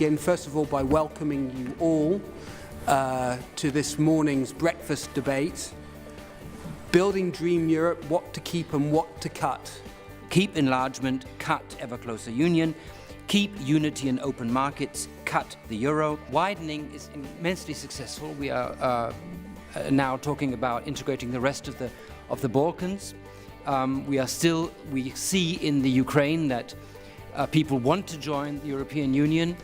begin, first of all, by welcoming you all to this morning's breakfast debate. Building Dream Europe, what to keep and what to cut. Keep enlargement, cut ever closer union. Keep unity and open markets, cut the euro. Widening is immensely successful. We are now talking about integrating the rest of the Balkans. We see in the Ukraine that people want to join the European Union,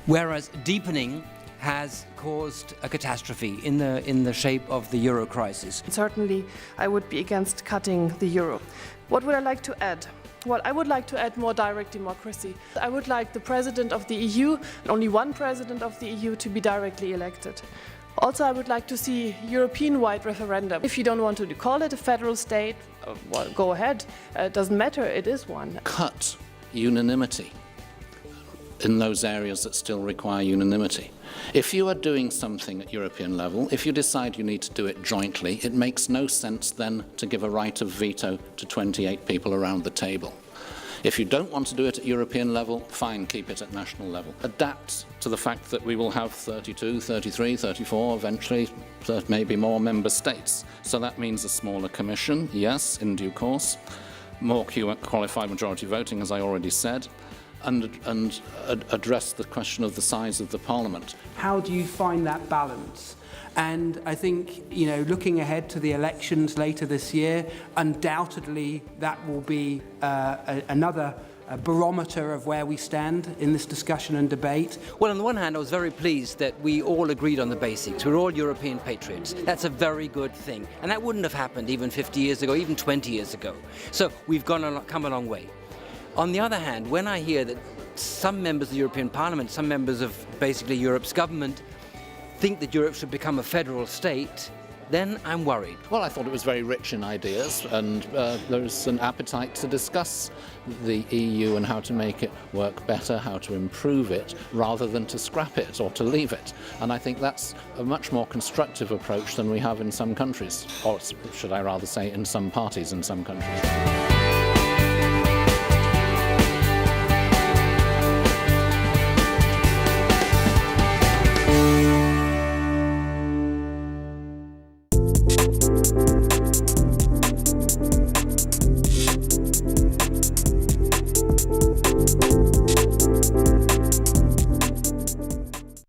whereas deepening has caused a catastrophe in the shape of the euro crisis. Certainly, I would be against cutting the euro. What would I like to add? Well, I would like to add more direct democracy. I would like the president of the EU, and only one president of the EU, to be directly elected. Also, I would like to see European-wide referendum. If you don't want to call it a federal state, well, go ahead. It doesn't matter, it is one. Cut unanimity in those areas that still require unanimity. If you are doing something at European level, if you decide you need to do it jointly, it makes no sense then to give a right of veto to 28 people around the table. If you don't want to do it at European level, fine, keep it at national level. Adapt to the fact that we will have 32, 33, 34, eventually maybe more member states. So that means a smaller commission, yes, in due course, more qualified majority voting, as I already said, and address the question of the size of the parliament. How do you find that balance? And I think, looking ahead to the elections later this year, undoubtedly that will be another barometer of where we stand in this discussion and debate. Well, on the one hand, I was very pleased that we all agreed on the basics. We're all European patriots. That's a very good thing. And that wouldn't have happened even 50 years ago, even 20 years ago. So we've come a long way. On the other hand, when I hear that some members of the European Parliament, some members of basically Europe's government, think that Europe should become a federal state, then I'm worried. Well, I thought it was very rich in ideas, and there's an appetite to discuss the EU and how to make it work better, how to improve it, rather than to scrap it or to leave it. And I think that's a much more constructive approach than we have in some countries, or should I rather say in some parties in some countries.